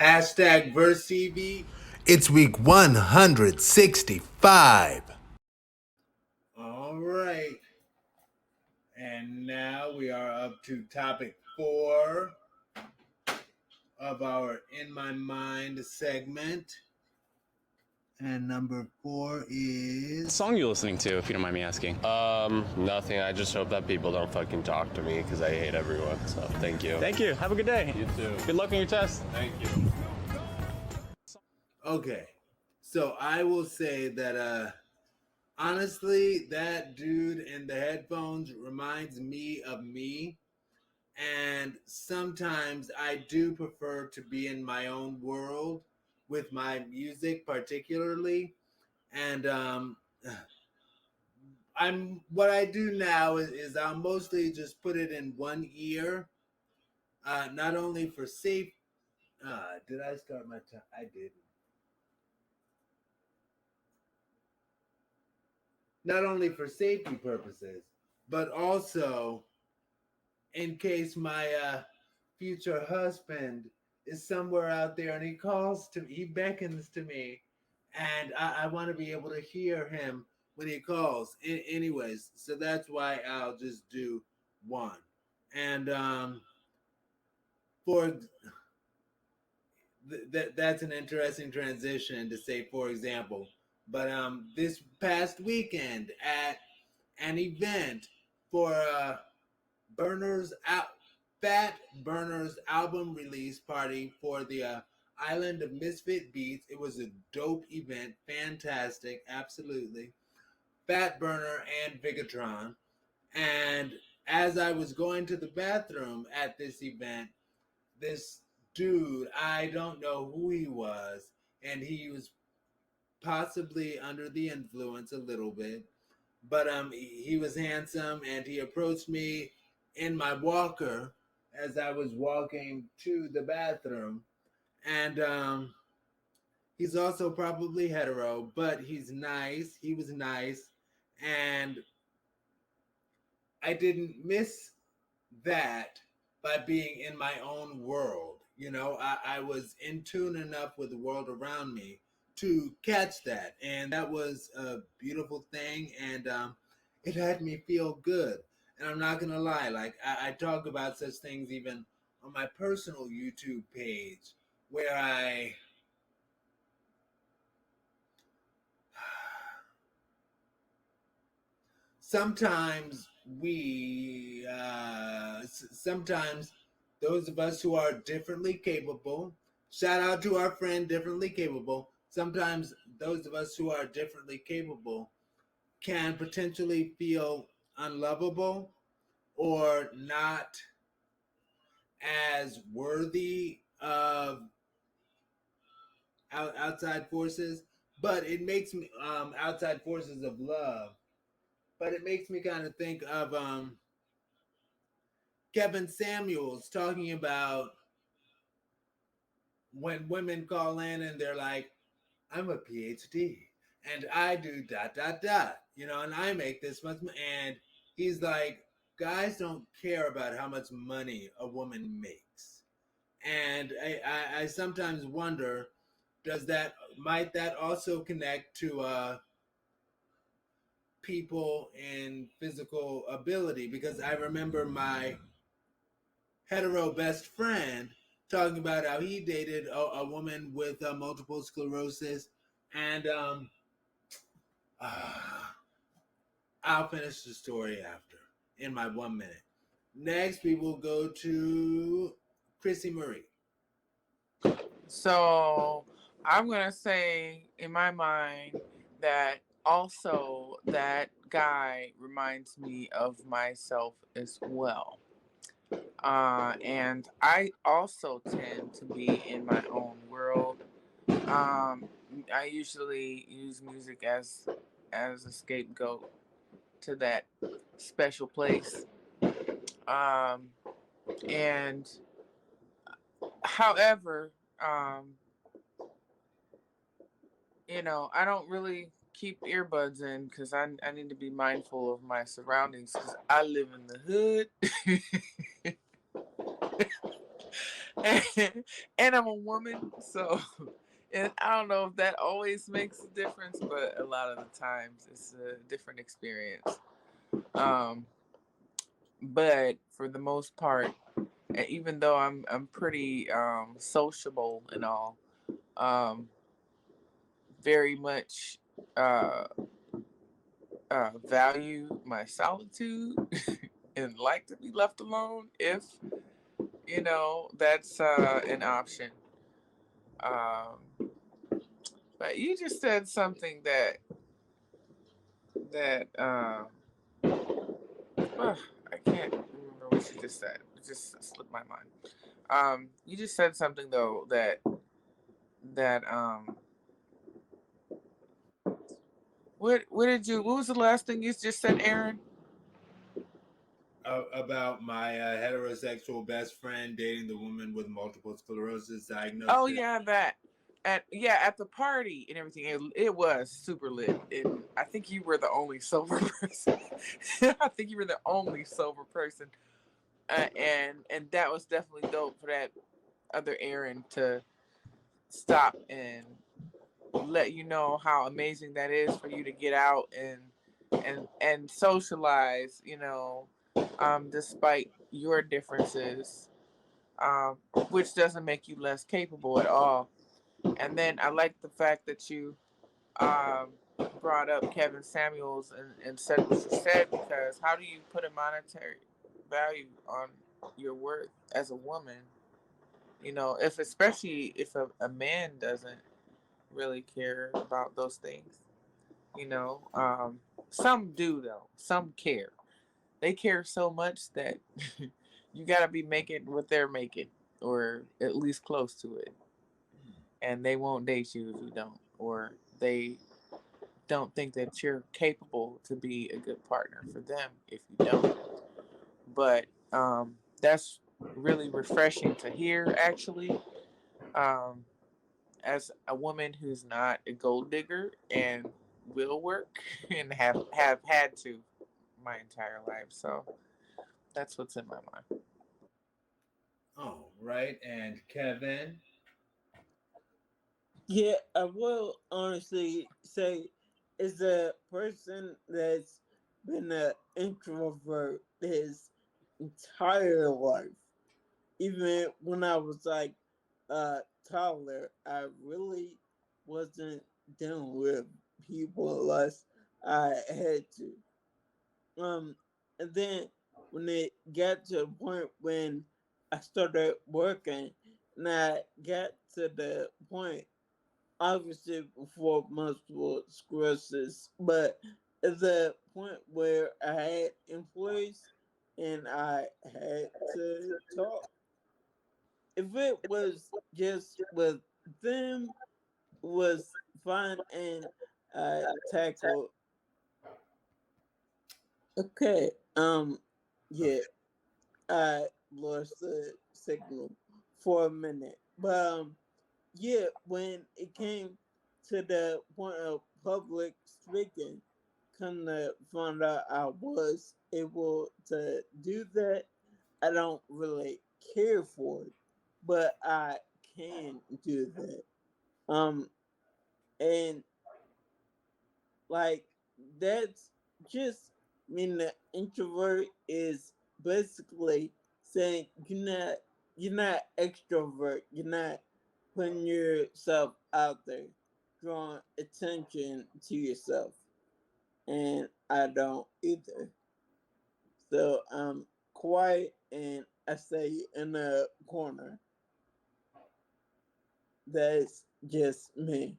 Hashtag VerseCV. It's week 165. All right. And now we are up to topic 4 of our In My Mind segment. And number 4 is. What song are you listening to, if you don't mind me asking? Nothing. I just hope that people don't fucking talk to me because I hate everyone. So thank you. Thank you. Have a good day. You too. Good luck on your test. Thank you. Okay. So I will say that honestly, that dude in the headphones reminds me of me. And sometimes I do prefer to be in my own world with my music, particularly. And what I do now is I'll mostly just put it in one ear, not only for safe. Did I start my time? I didn't. Not only for safety purposes, but also in case my future husband is somewhere out there and he calls to me, he beckons to me, and I want to be able to hear him when he calls. Anyways, so that's why I'll just do one. And for that's an interesting transition to say, for example. But this past weekend at an event for Burner's out Fat Burner's album release party for the Island of Misfit Beats. It was a dope event, fantastic, absolutely. Fat Burner and Vigatron. And as I was going to the bathroom at this event, this dude, I don't know who he was, and he was possibly under the influence a little bit, but he was handsome, and he approached me in my walker as I was walking to the bathroom, and he's also probably hetero, but he's nice. He was nice, and I didn't miss that by being in my own world. You know, I was in tune enough with the world around me to catch that. And that was a beautiful thing. And it had me feel good. And I'm not going to lie, like, I talk about such things even on my personal YouTube page where I. Sometimes sometimes those of us who are differently capable, shout out to our friend differently capable, sometimes those of us who are differently capable can potentially feel unlovable or not as worthy of outside forces, but it makes me outside forces of love, but it makes me kind of think of Kevin Samuels talking about when women call in and they're like, I'm a PhD and I do dot dot dot, you know, and I make this much, and he's like, guys don't care about how much money a woman makes, and I sometimes wonder, does that might that also connect to people in physical ability? Because I remember my hetero best friend talking about how he dated a woman with multiple sclerosis, and uh, I'll finish the story after in my 1 minute. Next, we will go to ChrisSEE Marie. So I'm going to say in my mind that also that guy reminds me of myself as well. And I also tend to be in my own world. I usually use music as a scapegoat to that special place. Um, and however, I don't really keep earbuds in because I need to be mindful of my surroundings because I live in the hood. and I'm a woman, so and I don't know if that always makes a difference, but a lot of the times it's a different experience. Um, but for the most part, even though I'm pretty sociable and all, um, very much uh, value my solitude and like to be left alone if that's an option. Um, but you just said something that I can't remember what you just said. It just slipped my mind. You just said something though that what was the last thing you just said, Aaron? About my heterosexual best friend dating the woman with multiple sclerosis Oh diagnosis. yeah, that at the party and everything. It was super lit. I think you were the only sober person. I think you were the only sober person, and that was definitely dope for that other Aaron to stop and let you know how amazing that is for you to get out and socialize. Despite your differences, um, which doesn't make you less capable at all. And then I like the fact that you um, brought up Kevin Samuels and said what you said, because how do you put a monetary value on your worth as a woman? If especially if a man doesn't really care about those things. Some do though. Some care. They care so much that you gotta be making what they're making, or at least close to it, and they won't date you if you don't, or they don't think that you're capable to be a good partner for them if you don't. But that's really refreshing to hear, actually, um, as a woman who's not a gold digger and will work and have had to my entire life. So that's what's in my mind. Oh, right. And Kevin. Yeah, I will honestly say, as a person that's been an introvert his entire life, even when I was like taller, I really wasn't dealing with people unless I had to. And then when it got to the point when I started working, and I got to the point, obviously before multiple sclerosis, but at the point where I had employees and I had to talk. If it was just with them, was fine, and I tackled. Okay, yeah, I lost the signal for a minute, but yeah, when it came to the point of public speaking, kind of found out I was able to do that. I don't really care for it, but I can do that. Um, and like that's just mean the introvert is basically saying you're not extrovert, you're not putting yourself out there, drawing attention to yourself, and I don't either. So I'm quiet and I stay in a corner. That's just me.